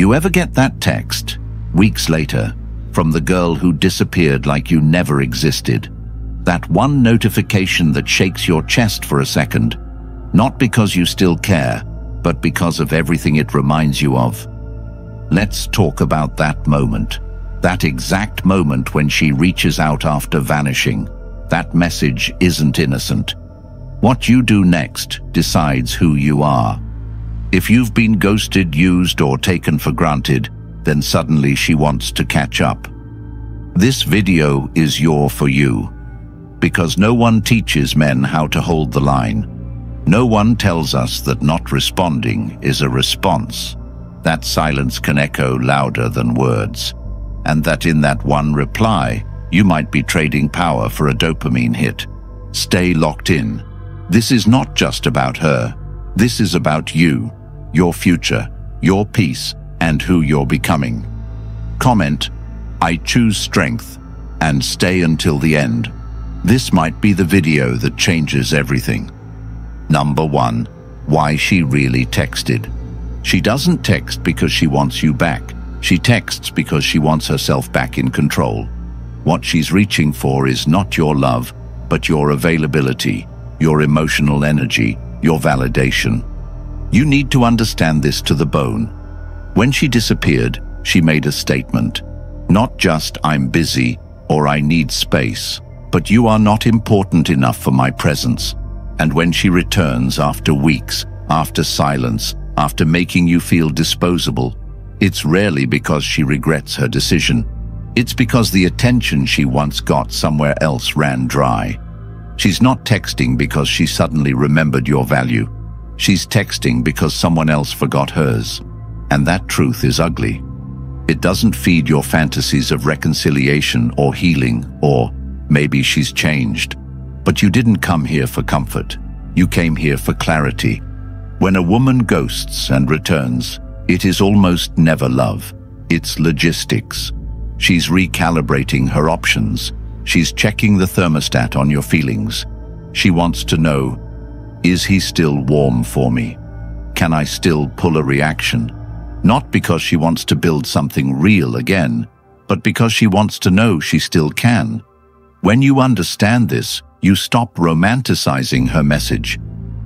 You ever get that text, weeks later, from the girl who disappeared like you never existed? That one notification that shakes your chest for a second, not because you still care, but because of everything it reminds you of. Let's talk about that moment. That exact moment when she reaches out after vanishing. That message isn't innocent. What you do next decides who you are. If you've been ghosted, used, or taken for granted, then suddenly she wants to catch up. This video is for you. Because no one teaches men how to hold the line. No one tells us that not responding is a response. That silence can echo louder than words. And that in that one reply, you might be trading power for a dopamine hit. Stay locked in. This is not just about her. This is about you, your future, your peace, and who you're becoming. Comment, "I choose strength," and stay until the end. This might be the video that changes everything. Number 1, why she really texted. She doesn't text because she wants you back. She texts because she wants herself back in control. What she's reaching for is not your love, but your availability, your emotional energy, your validation. You need to understand this to the bone. When she disappeared, she made a statement. Not just "I'm busy" or "I need space," but "you are not important enough for my presence." And when she returns after weeks, after silence, after making you feel disposable, it's rarely because she regrets her decision. It's because the attention she once got somewhere else ran dry. She's not texting because she suddenly remembered your value. She's texting because someone else forgot hers. And that truth is ugly. It doesn't feed your fantasies of reconciliation or healing, or maybe she's changed. But you didn't come here for comfort. You came here for clarity. When a woman ghosts and returns, it is almost never love. It's logistics. She's recalibrating her options. She's checking the thermostat on your feelings. She wants to know, is he still warm for me? Can I still pull a reaction? Not because she wants to build something real again, but because she wants to know she still can. When you understand this, you stop romanticizing her message.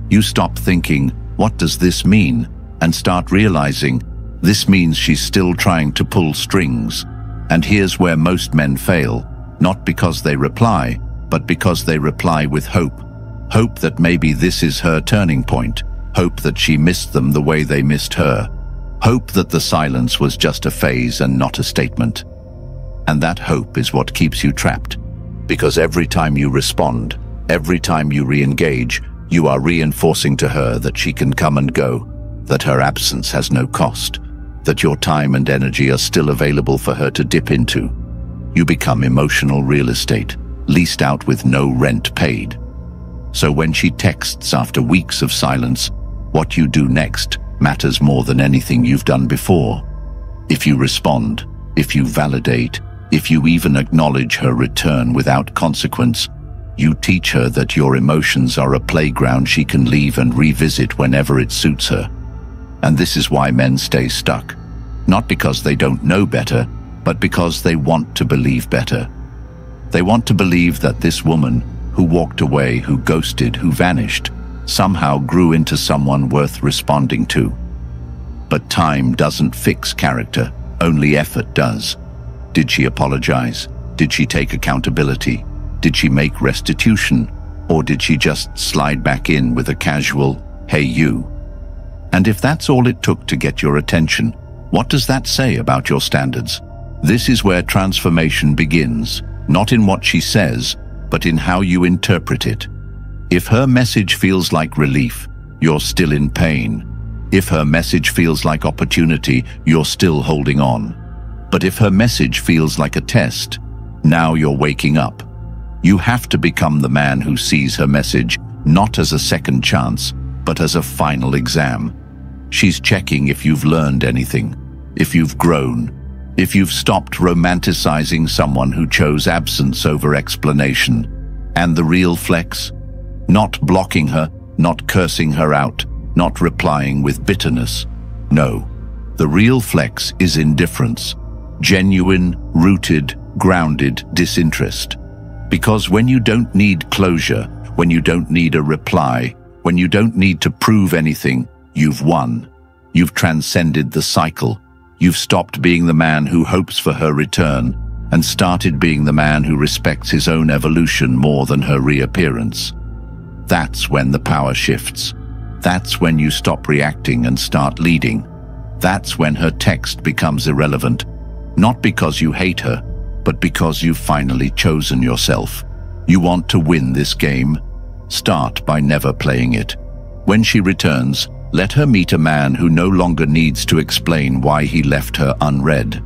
You stop thinking, "What does this mean?" and start realizing, this means she's still trying to pull strings. And here's where most men fail, not because they reply, but because they reply with hope. Hope that maybe this is her turning point. Hope that she missed them the way they missed her. Hope that the silence was just a phase and not a statement. And that hope is what keeps you trapped. Because every time you respond, every time you re-engage, you are reinforcing to her that she can come and go, that her absence has no cost, that your time and energy are still available for her to dip into. You become emotional real estate, leased out with no rent paid. So when she texts after weeks of silence, what you do next matters more than anything you've done before. If you respond, if you validate, if you even acknowledge her return without consequence, you teach her that your emotions are a playground she can leave and revisit whenever it suits her. And this is why men stay stuck. Not because they don't know better, but because they want to believe better. They want to believe that this woman, who walked away, who ghosted, who vanished, somehow grew into someone worth responding to. But time doesn't fix character, only effort does. Did she apologize? Did she take accountability? Did she make restitution? Or did she just slide back in with a casual, "Hey you"? And if that's all it took to get your attention, what does that say about your standards? This is where transformation begins, not in what she says, but in how you interpret it. If her message feels like relief, you're still in pain. If her message feels like opportunity, you're still holding on. But if her message feels like a test, now you're waking up. You have to become the man who sees her message not as a second chance, but as a final exam. She's checking if you've learned anything, if you've grown, if you've stopped romanticizing someone who chose absence over explanation. And the real flex? Not blocking her, not cursing her out, not replying with bitterness. No. The real flex is indifference. Genuine, rooted, grounded disinterest. Because when you don't need closure, when you don't need a reply, when you don't need to prove anything, you've won. You've transcended the cycle. You've stopped being the man who hopes for her return and started being the man who respects his own evolution more than her reappearance. That's when the power shifts. That's when you stop reacting and start leading. That's when her text becomes irrelevant, not because you hate her, but because you've finally chosen yourself. You want to win this game? Start by never playing it. When she returns, let her meet a man who no longer needs to explain why he left her unread.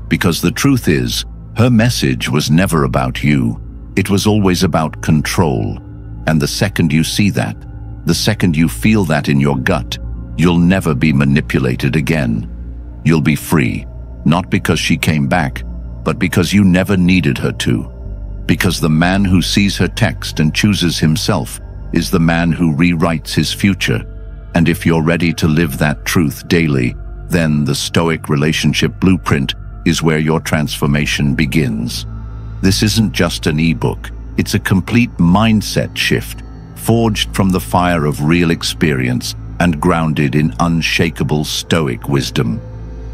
Because the truth is, her message was never about you. It was always about control. And the second you see that, the second you feel that in your gut, you'll never be manipulated again. You'll be free, not because she came back, but because you never needed her to. Because the man who sees her text and chooses himself is the man who rewrites his future. And if you're ready to live that truth daily, then the Stoic relationship blueprint is where your transformation begins. This isn't just an ebook, it's a complete mindset shift, forged from the fire of real experience and grounded in unshakable Stoic wisdom.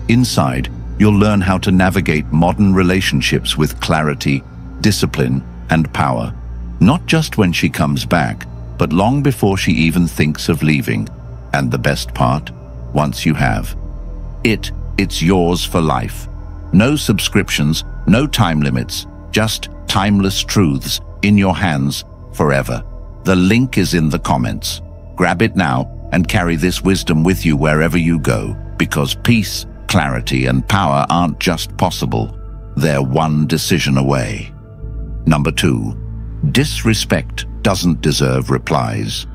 Inside, you'll learn how to navigate modern relationships with clarity, discipline, and power. Not just when she comes back, but long before she even thinks of leaving. And the best part, once you have it's yours for life. No subscriptions, no time limits, just timeless truths in your hands forever. The link is in the comments. Grab it now and carry this wisdom with you wherever you go, because peace, clarity, and power aren't just possible, they're one decision away. Number 2, disrespect doesn't deserve replies.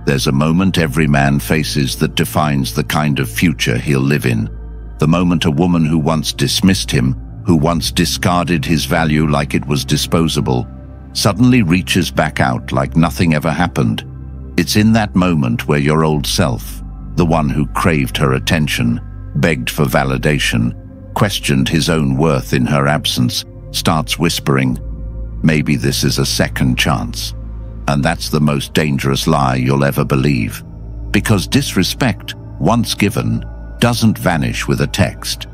There's a moment every man faces that defines the kind of future he'll live in. The moment a woman who once dismissed him, who once discarded his value like it was disposable, suddenly reaches back out like nothing ever happened. It's in that moment where your old self, the one who craved her attention, begged for validation, questioned his own worth in her absence, starts whispering, maybe this is a second chance. And that's the most dangerous lie you'll ever believe. Because disrespect, once given, doesn't vanish with a text.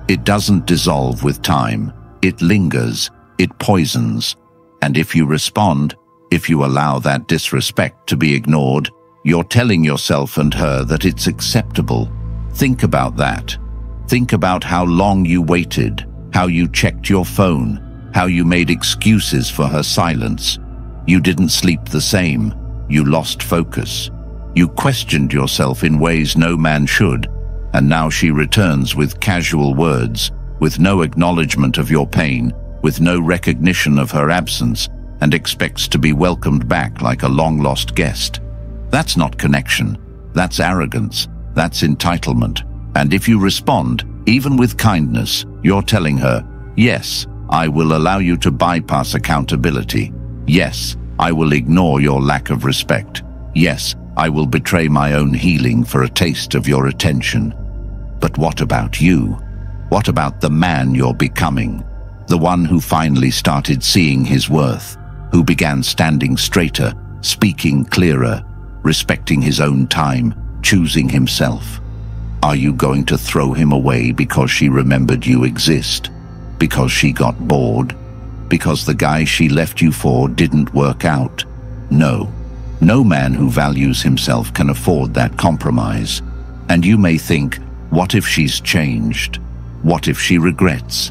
It doesn't dissolve with time. It lingers. It poisons. And if you respond, if you allow that disrespect to be ignored, you're telling yourself and her that it's acceptable. Think about that. Think about how long you waited, how you checked your phone, how you made excuses for her silence. You didn't sleep the same. You lost focus. You questioned yourself in ways no man should, and now she returns with casual words, with no acknowledgement of your pain, with no recognition of her absence, and expects to be welcomed back like a long-lost guest. That's not connection. That's arrogance. That's entitlement. And if you respond, even with kindness, you're telling her, yes, I will allow you to bypass accountability. Yes, I will ignore your lack of respect. Yes, I will betray my own healing for a taste of your attention. But what about you? What about the man you're becoming? The one who finally started seeing his worth, who began standing straighter, speaking clearer, respecting his own time, choosing himself. Are you going to throw him away because she remembered you exist? Because she got bored? Because the guy she left you for didn't work out? No. No man who values himself can afford that compromise. And you may think, what if she's changed? What if she regrets?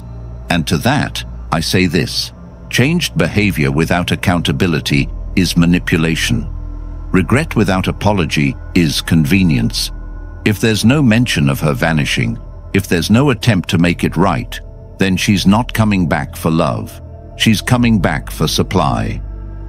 And to that, I say this: changed behavior without accountability is manipulation. Regret without apology is convenience. If there's no mention of her vanishing, if there's no attempt to make it right, then she's not coming back for love. She's coming back for supply.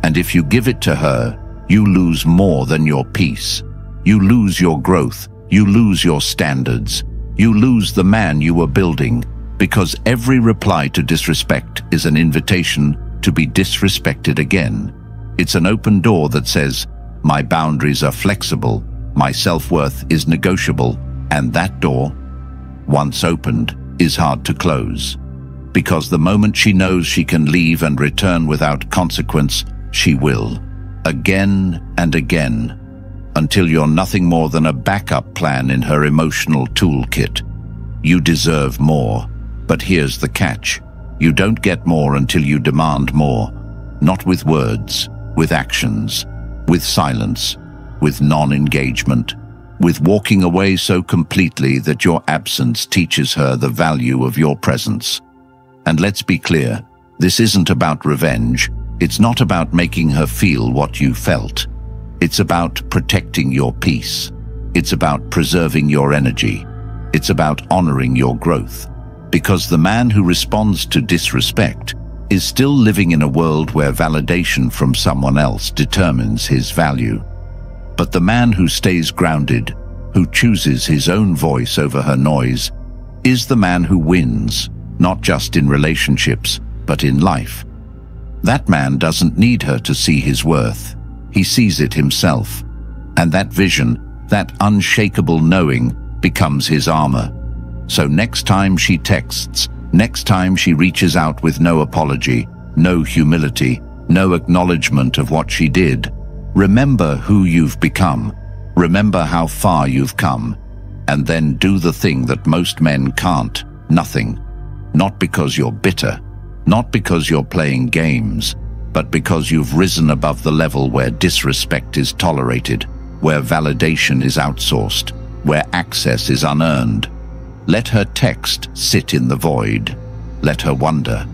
And if you give it to her, you lose more than your peace. You lose your growth. You lose your standards. You lose the man you were building, because every reply to disrespect is an invitation to be disrespected again. It's an open door that says, my boundaries are flexible, my self-worth is negotiable, and that door, once opened, is hard to close. Because the moment she knows she can leave and return without consequence, she will. Again and again. Until you're nothing more than a backup plan in her emotional toolkit. You deserve more. But here's the catch. You don't get more until you demand more. Not with words, with actions, with silence, with non-engagement, with walking away so completely that your absence teaches her the value of your presence. And let's be clear, this isn't about revenge. It's not about making her feel what you felt. It's about protecting your peace. It's about preserving your energy. It's about honoring your growth. Because the man who responds to disrespect is still living in a world where validation from someone else determines his value. But the man who stays grounded, who chooses his own voice over her noise, is the man who wins, not just in relationships, but in life. That man doesn't need her to see his worth. He sees it himself. And that vision, that unshakable knowing, becomes his armor. So next time she texts, next time she reaches out with no apology, no humility, no acknowledgement of what she did, remember who you've become. Remember how far you've come. And then do the thing that most men can't, nothing. Not because you're bitter, not because you're playing games, but because you've risen above the level where disrespect is tolerated, where validation is outsourced, where access is unearned. Let her text sit in the void. Let her wonder.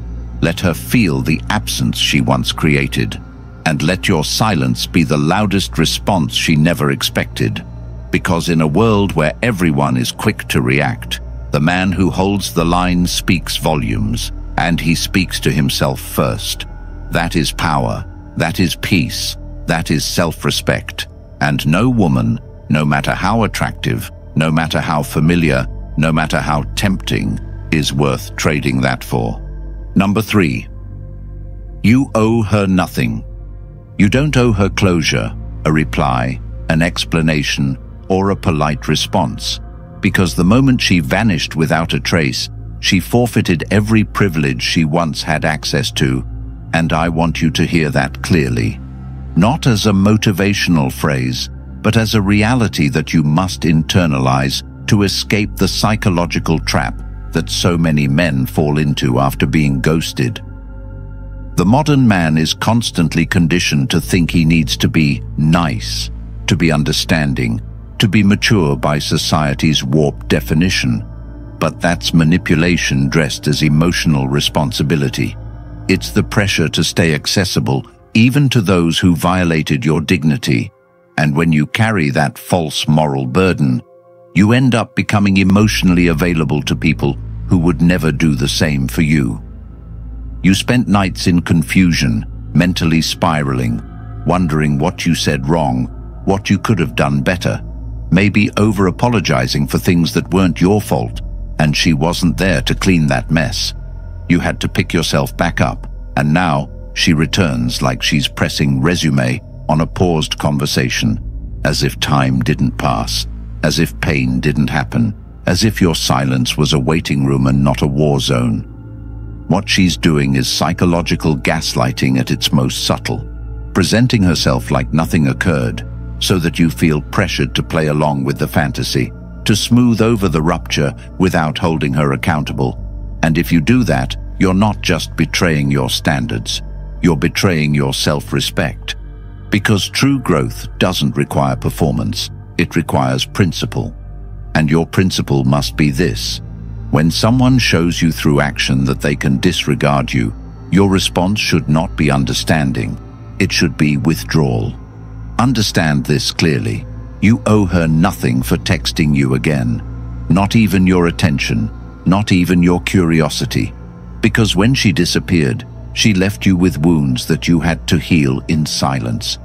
Let her feel the absence she once created. And let your silence be the loudest response she never expected. Because in a world where everyone is quick to react, the man who holds the line speaks volumes, and he speaks to himself first. That is power. That is peace. That is self-respect. And no woman, no matter how attractive, no matter how familiar, no matter how tempting, is worth trading that for. Number 3. You owe her nothing. You don't owe her closure, a reply, an explanation, or a polite response, because the moment she vanished without a trace, she forfeited every privilege she once had access to, and I want you to hear that clearly. Not as a motivational phrase, but as a reality that you must internalize to escape the psychological trap that so many men fall into after being ghosted. The modern man is constantly conditioned to think he needs to be nice, to be understanding, to be mature by society's warped definition. But that's manipulation dressed as emotional responsibility. It's the pressure to stay accessible, even to those who violated your dignity. And when you carry that false moral burden, you end up becoming emotionally available to people who would never do the same for you. You spent nights in confusion, mentally spiraling, wondering what you said wrong, what you could have done better, maybe over-apologizing for things that weren't your fault, and she wasn't there to clean that mess. You had to pick yourself back up, and now she returns like she's pressing resume on a paused conversation, as if time didn't pass, as if pain didn't happen, as if your silence was a waiting room and not a war zone. What she's doing is psychological gaslighting at its most subtle, presenting herself like nothing occurred, so that you feel pressured to play along with the fantasy, to smooth over the rupture without holding her accountable. And if you do that, you're not just betraying your standards, you're betraying your self-respect. Because true growth doesn't require performance, it requires principle. And your principle must be this: when someone shows you through action that they can disregard you, your response should not be understanding, it should be withdrawal. Understand this clearly. You owe her nothing for texting you again, not even your attention, not even your curiosity. Because when she disappeared, she left you with wounds that you had to heal in silence.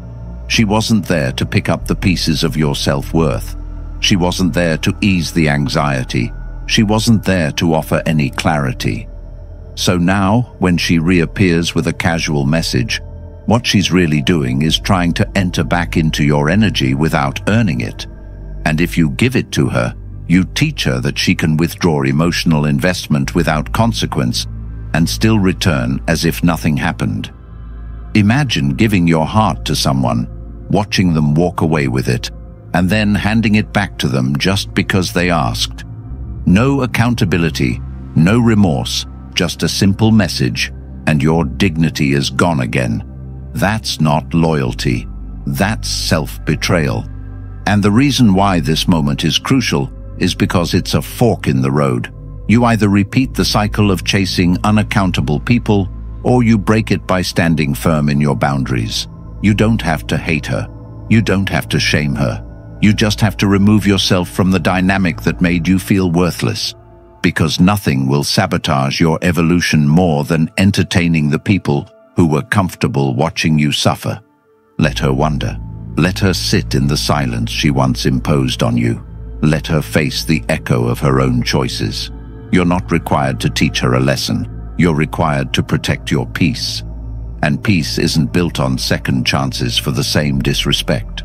She wasn't there to pick up the pieces of your self-worth. She wasn't there to ease the anxiety. She wasn't there to offer any clarity. So now, when she reappears with a casual message, what she's really doing is trying to enter back into your energy without earning it. And if you give it to her, You teach her that she can withdraw emotional investment without consequence and still return as if nothing happened. Imagine giving your heart to someone, watching them walk away with it, and then handing it back to them just because they asked. No accountability, no remorse, just a simple message, and your dignity is gone again. That's not loyalty. That's self-betrayal. And the reason why this moment is crucial is because it's a fork in the road. You either repeat the cycle of chasing unaccountable people, or you break it by standing firm in your boundaries. You don't have to hate her. You don't have to shame her. You just have to remove yourself from the dynamic that made you feel worthless. Because nothing will sabotage your evolution more than entertaining the people who were comfortable watching you suffer. Let her wonder. Let her sit in the silence she once imposed on you. Let her face the echo of her own choices. You're not required to teach her a lesson. You're required to protect your peace. And peace isn't built on second chances for the same disrespect.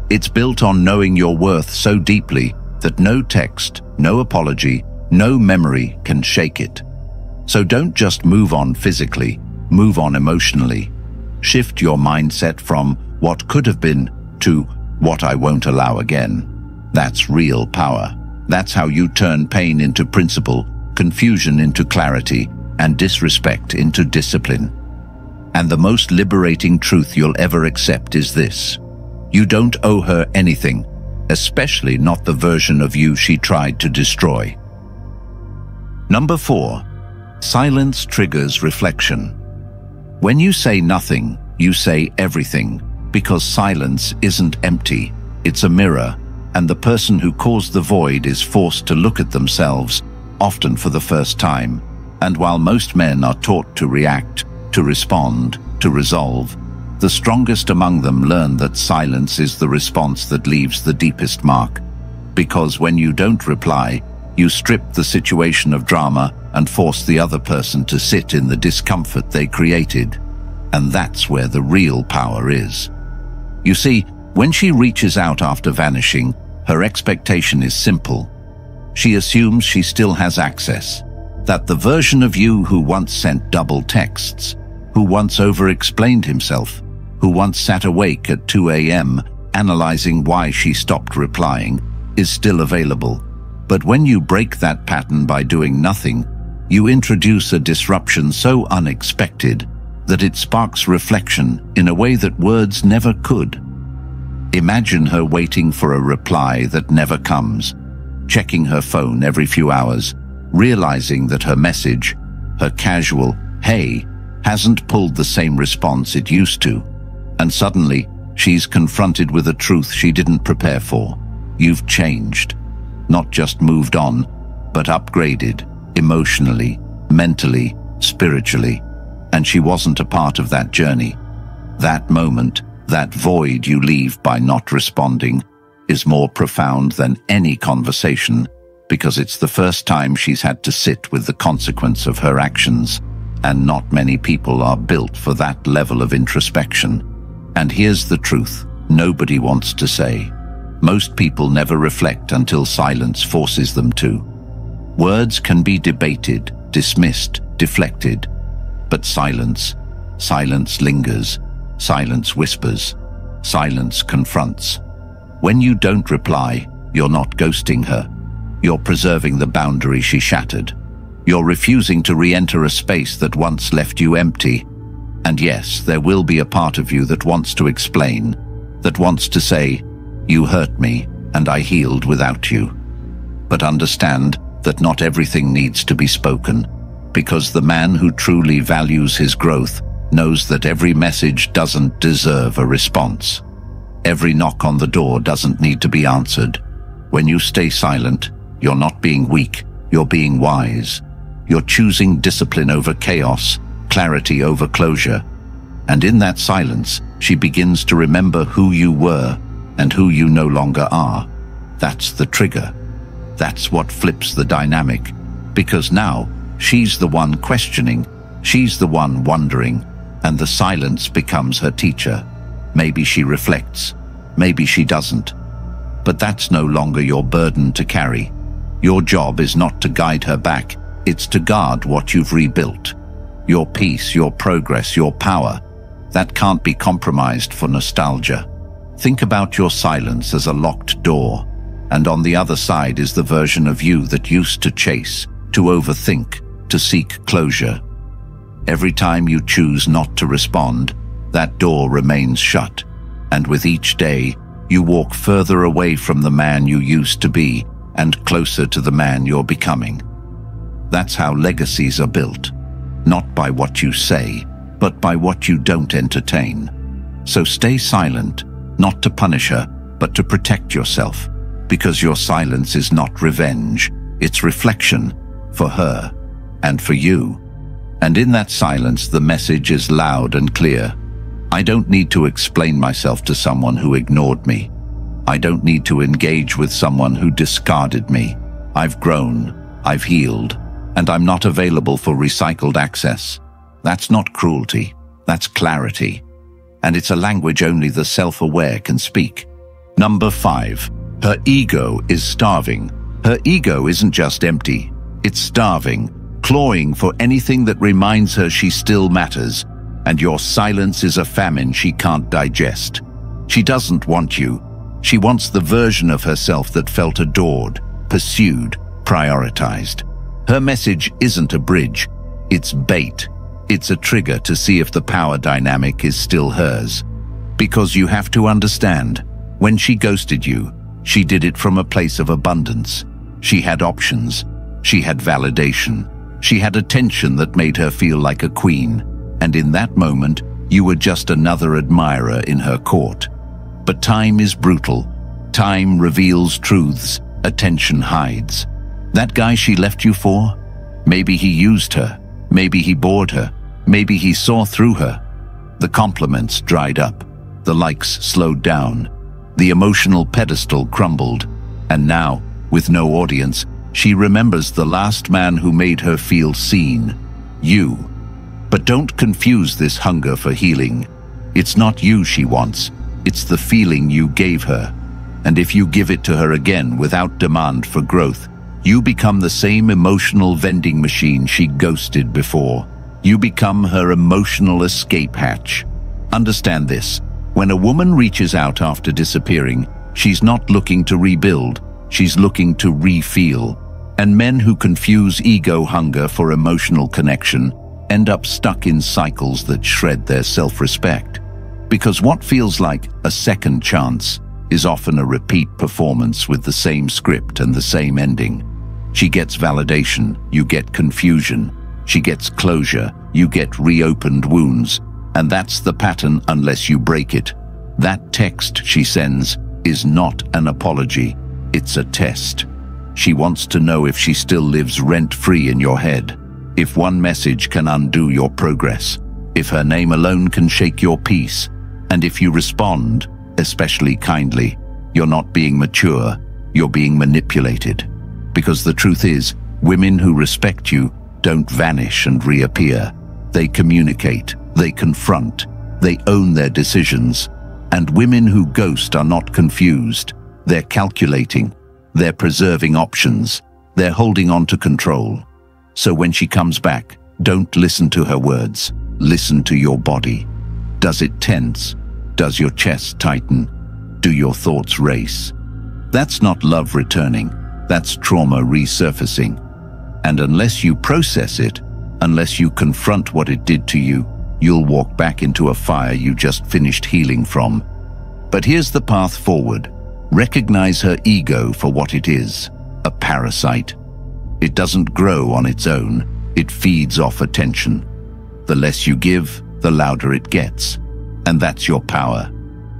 It's built on knowing your worth so deeply that no text, no apology, no memory can shake it. So don't just move on physically, move on emotionally. Shift your mindset from what could have been to what I won't allow again. That's real power. That's how you turn pain into principle, confusion into clarity, and disrespect into discipline. And the most liberating truth you'll ever accept is this: you don't owe her anything, especially not the version of you she tried to destroy. Number 4. Silence triggers reflection. When you say nothing, you say everything, because silence isn't empty, it's a mirror, and the person who caused the void is forced to look at themselves, often for the first time. And while most men are taught to react, to respond, to resolve, the strongest among them learn that silence is the response that leaves the deepest mark. Because when you don't reply, you strip the situation of drama and force the other person to sit in the discomfort they created. And that's where the real power is. You see, when she reaches out after vanishing, her expectation is simple. She assumes she still has access, that the version of you who once sent double texts, who once over-explained himself, who once sat awake at 2 a.m. analyzing why she stopped replying, is still available. But when you break that pattern by doing nothing, you introduce a disruption so unexpected that it sparks reflection in a way that words never could. Imagine her waiting for a reply that never comes, checking her phone every few hours, realizing that her message, her casual "hey," hasn't pulled the same response it used to. And suddenly, she's confronted with a truth she didn't prepare for. You've changed. Not just moved on, but upgraded, emotionally, mentally, spiritually. And she wasn't a part of that journey. That moment, that void you leave by not responding, is more profound than any conversation, because it's the first time she's had to sit with the consequence of her actions, and not many people are built for that level of introspection. And here's the truth nobody wants to say. Most people never reflect until silence forces them to. Words can be debated, dismissed, deflected, but silence lingers, silence whispers, silence confronts. When you don't reply, you're not ghosting her. You're preserving the boundary she shattered. You're refusing to re-enter a space that once left you empty. And yes, there will be a part of you that wants to explain, that wants to say, "You hurt me, and I healed without you." But understand that not everything needs to be spoken, because the man who truly values his growth knows that every message doesn't deserve a response. Every knock on the door doesn't need to be answered. When you stay silent, you're not being weak, you're being wise. You're choosing discipline over chaos, clarity over closure. And in that silence, she begins to remember who you were and who you no longer are. That's the trigger. That's what flips the dynamic. Because now, she's the one questioning, she's the one wondering, and the silence becomes her teacher. Maybe she reflects, maybe she doesn't. But that's no longer your burden to carry. Your job is not to guide her back, it's to guard what you've rebuilt. Your peace, your progress, your power. That can't be compromised for nostalgia. Think about your silence as a locked door, and on the other side is the version of you that used to chase, to overthink, to seek closure. Every time you choose not to respond, that door remains shut, and with each day, you walk further away from the man you used to be and closer to the man you're becoming. That's how legacies are built, not by what you say, but by what you don't entertain. So stay silent, not to punish her, but to protect yourself, because your silence is not revenge, it's reflection for her and for you. And in that silence, the message is loud and clear. I don't need to explain myself to someone who ignored me. I don't need to engage with someone who discarded me. I've grown, I've healed, and I'm not available for recycled access. That's not cruelty, that's clarity. And it's a language only the self-aware can speak. Number 5, her ego is starving. Her ego isn't just empty, it's starving, clawing for anything that reminds her she still matters. And your silence is a famine she can't digest. She doesn't want you. She wants the version of herself that felt adored, pursued, prioritized. Her message isn't a bridge, it's bait. It's a trigger to see if the power dynamic is still hers. Because you have to understand, when she ghosted you, she did it from a place of abundance. She had options. She had validation. She had attention that made her feel like a queen. And in that moment, you were just another admirer in her court. But time is brutal. Time reveals truths, attention hides. That guy she left you for? Maybe he used her. Maybe he bored her. Maybe he saw through her. The compliments dried up. The likes slowed down. The emotional pedestal crumbled. And now, with no audience, she remembers the last man who made her feel seen. You. But don't confuse this hunger for healing. It's not you she wants. It's the feeling you gave her. And if you give it to her again without demand for growth, you become the same emotional vending machine she ghosted before. You become her emotional escape hatch. Understand this. When a woman reaches out after disappearing, she's not looking to rebuild. She's looking to re-feel. And men who confuse ego hunger for emotional connection end up stuck in cycles that shred their self-respect. Because what feels like a second chance is often a repeat performance with the same script and the same ending. She gets validation, you get confusion. She gets closure, you get reopened wounds. And that's the pattern unless you break it. That text she sends is not an apology, it's a test. She wants to know if she still lives rent-free in your head. If one message can undo your progress, if her name alone can shake your peace, and if you respond, especially kindly, you're not being mature, you're being manipulated. Because the truth is, women who respect you don't vanish and reappear. They communicate, they confront, they own their decisions. And women who ghost are not confused. They're calculating, they're preserving options, they're holding on to control. So when she comes back, don't listen to her words, listen to your body. Does it tense? Does your chest tighten? Do your thoughts race? That's not love returning, that's trauma resurfacing. And unless you process it, unless you confront what it did to you, you'll walk back into a fire you just finished healing from. But here's the path forward. Recognize her ego for what it is, a parasite. It doesn't grow on its own, it feeds off attention. The less you give, the louder it gets. And that's your power.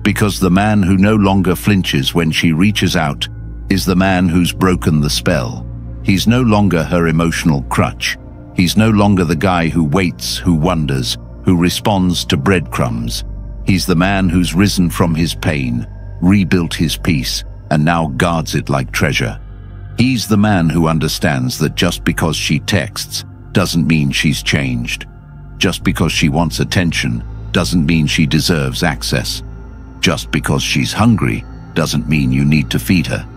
Because the man who no longer flinches when she reaches out is the man who's broken the spell. He's no longer her emotional crutch. He's no longer the guy who waits, who wonders, who responds to breadcrumbs. He's the man who's risen from his pain, rebuilt his peace, and now guards it like treasure. He's the man who understands that just because she texts doesn't mean she's changed. Just because she wants attention doesn't mean she deserves access. Just because she's hungry doesn't mean you need to feed her.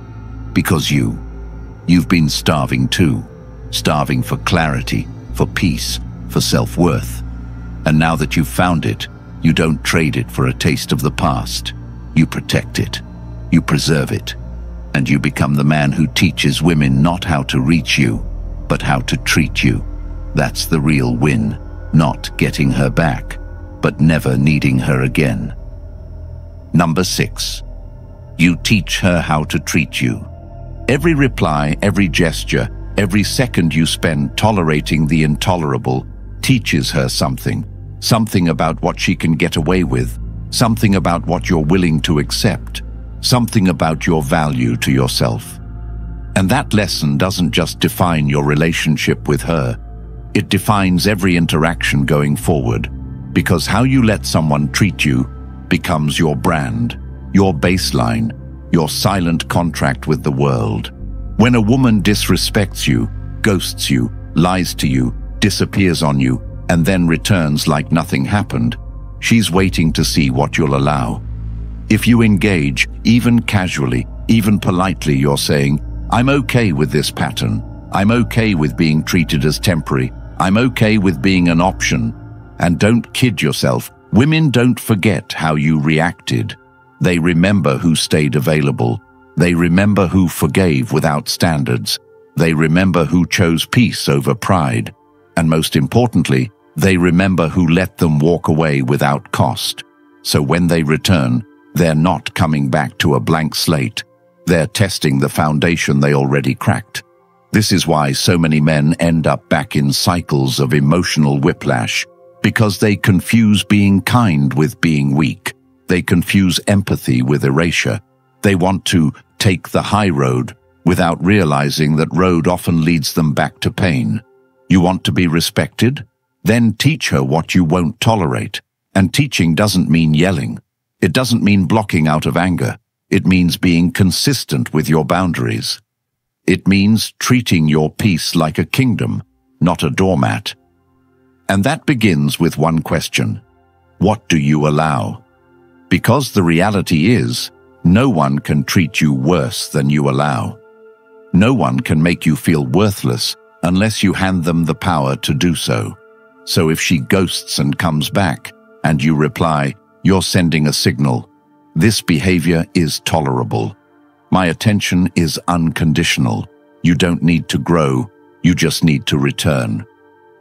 Because you've been starving too. Starving for clarity, for peace, for self-worth. And now that you've found it, you don't trade it for a taste of the past. You protect it. You preserve it. And you become the man who teaches women not how to reach you, but how to treat you. That's the real win. Not getting her back, but never needing her again. Number 6. You teach her how to treat you. Every reply, every gesture, every second you spend tolerating the intolerable teaches her something. Something about what she can get away with. Something about what you're willing to accept. Something about your value to yourself. And that lesson doesn't just define your relationship with her. It defines every interaction going forward. Because how you let someone treat you becomes your brand, your baseline, your silent contract with the world. When a woman disrespects you, ghosts you, lies to you, disappears on you, and then returns like nothing happened, she's waiting to see what you'll allow. If you engage, even casually, even politely, you're saying, I'm okay with this pattern. I'm okay with being treated as temporary. I'm okay with being an option. And don't kid yourself, women don't forget how you reacted. They remember who stayed available. They remember who forgave without standards. They remember who chose peace over pride. And most importantly, they remember who let them walk away without cost. So when they return, they're not coming back to a blank slate. They're testing the foundation they already cracked. This is why so many men end up back in cycles of emotional whiplash, because they confuse being kind with being weak. They confuse empathy with erasure. They want to take the high road without realizing that road often leads them back to pain. You want to be respected? Then teach her what you won't tolerate. And teaching doesn't mean yelling. It doesn't mean blocking out of anger. It means being consistent with your boundaries. It means treating your peace like a kingdom, not a doormat. And that begins with one question. What do you allow? Because the reality is, no one can treat you worse than you allow. No one can make you feel worthless unless you hand them the power to do so. So if she ghosts and comes back, and you reply, you're sending a signal. This behavior is tolerable. My attention is unconditional. You don't need to grow, you just need to return.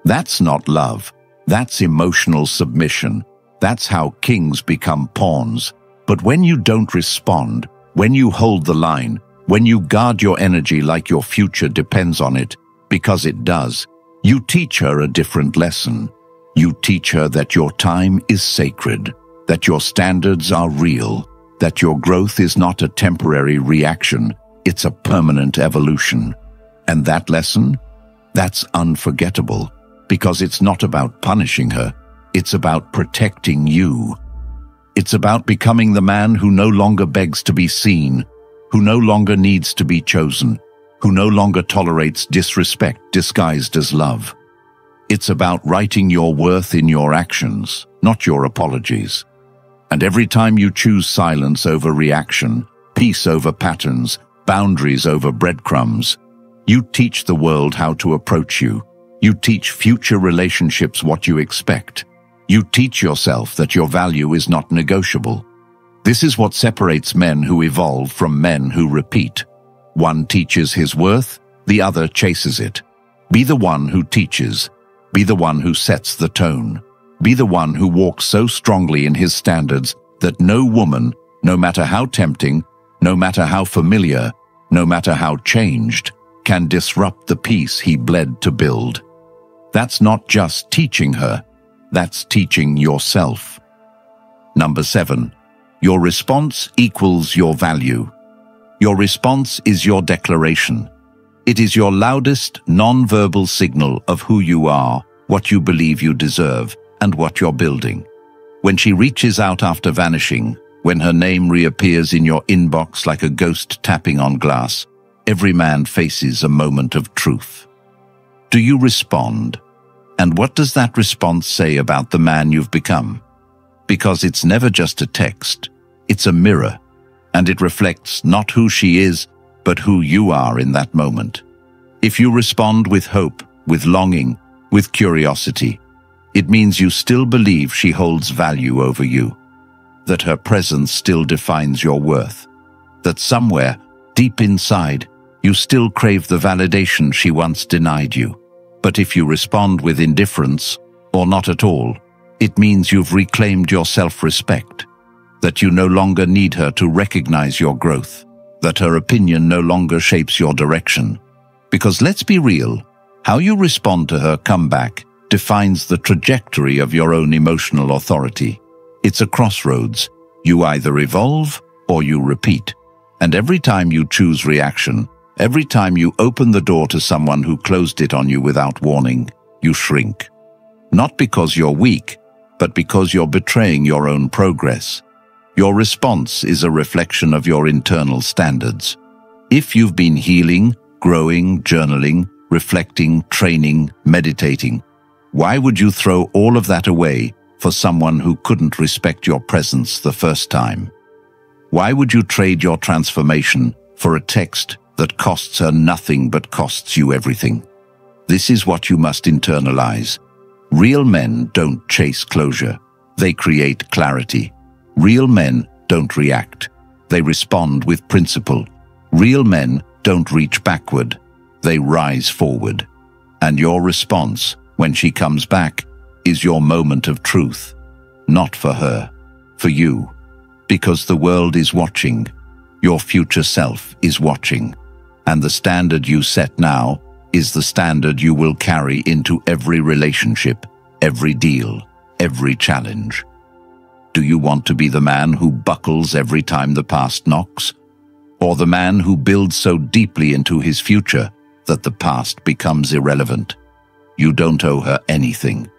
That's not love. That's emotional submission. That's how kings become pawns. But when you don't respond, when you hold the line, when you guard your energy like your future depends on it, because it does, you teach her a different lesson. You teach her that your time is sacred, that your standards are real, that your growth is not a temporary reaction, it's a permanent evolution. And that lesson? That's unforgettable, because it's not about punishing her, it's about protecting you. It's about becoming the man who no longer begs to be seen, who no longer needs to be chosen, who no longer tolerates disrespect disguised as love. It's about writing your worth in your actions, not your apologies. And every time you choose silence over reaction, peace over patterns, boundaries over breadcrumbs, you teach the world how to approach you. You teach future relationships what you expect. You teach yourself that your value is not negotiable. This is what separates men who evolve from men who repeat. One teaches his worth, the other chases it. Be the one who teaches. Be the one who sets the tone. Be the one who walks so strongly in his standards that no woman, no matter how tempting, no matter how familiar, no matter how changed, can disrupt the peace he bled to build. That's not just teaching her, that's teaching yourself. Number 7, your response equals your value. Your response is your declaration. It is your loudest, non-verbal signal of who you are, what you believe you deserve, and what you're building. When she reaches out after vanishing, when her name reappears in your inbox like a ghost tapping on glass, every man faces a moment of truth. Do you respond? And what does that response say about the man you've become? Because it's never just a text, it's a mirror and it reflects not who she is, but who you are in that moment. If you respond with hope, with longing, with curiosity, it means you still believe she holds value over you, that her presence still defines your worth, that somewhere, deep inside, you still crave the validation she once denied you. But if you respond with indifference, or not at all, it means you've reclaimed your self-respect, that you no longer need her to recognize your growth, that her opinion no longer shapes your direction. Because let's be real, how you respond to her comeback defines the trajectory of your own emotional authority. It's a crossroads. You either evolve or you repeat. And every time you choose reaction, every time you open the door to someone who closed it on you without warning, you shrink. Not because you're weak, but because you're betraying your own progress. Your response is a reflection of your internal standards. If you've been healing, growing, journaling, reflecting, training, meditating, why would you throw all of that away for someone who couldn't respect your presence the first time? Why would you trade your transformation for a text that costs her nothing but costs you everything? This is what you must internalize. Real men don't chase closure. They create clarity. Real men don't react. They respond with principle. Real men don't reach backward. They rise forward. And your response, when she comes back, is your moment of truth. Not for her, for you. Because the world is watching. Your future self is watching. And the standard you set now is the standard you will carry into every relationship, every deal, every challenge. Do you want to be the man who buckles every time the past knocks? Or the man who builds so deeply into his future that the past becomes irrelevant? You don't owe her anything,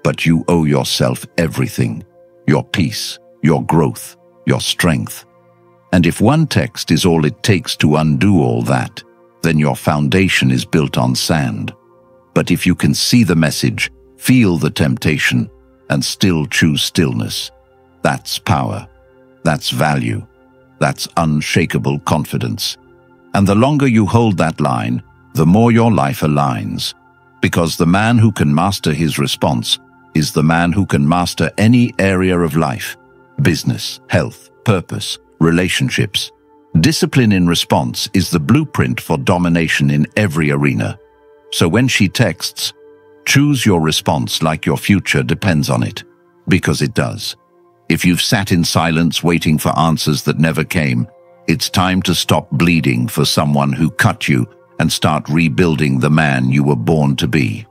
but you owe yourself everything. Your peace, your growth, your strength. And if one text is all it takes to undo all that, then your foundation is built on sand. But if you can see the message, feel the temptation, and still choose stillness, that's power, that's value, that's unshakable confidence. And the longer you hold that line, the more your life aligns. Because the man who can master his response is the man who can master any area of life: business, health, purpose, relationships. Discipline in response is the blueprint for domination in every arena. So when she texts, choose your response like your future depends on it, because it does. If you've sat in silence waiting for answers that never came, it's time to stop bleeding for someone who cut you and start rebuilding the man you were born to be.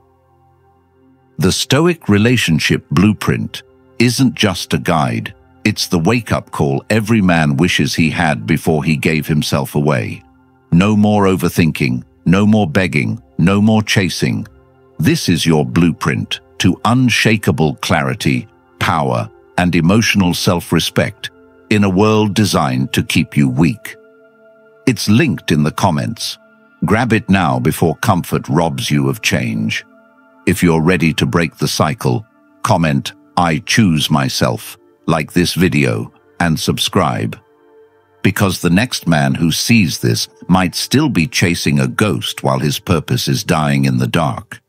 The Stoic relationship blueprint isn't just a guide. It's the wake-up call every man wishes he had before he gave himself away. No more overthinking, no more begging, no more chasing. This is your blueprint to unshakable clarity, power, and emotional self-respect in a world designed to keep you weak. It's linked in the comments. Grab it now before comfort robs you of change. If you're ready to break the cycle, comment, "I choose myself," like this video, and subscribe. Because the next man who sees this might still be chasing a ghost while his purpose is dying in the dark.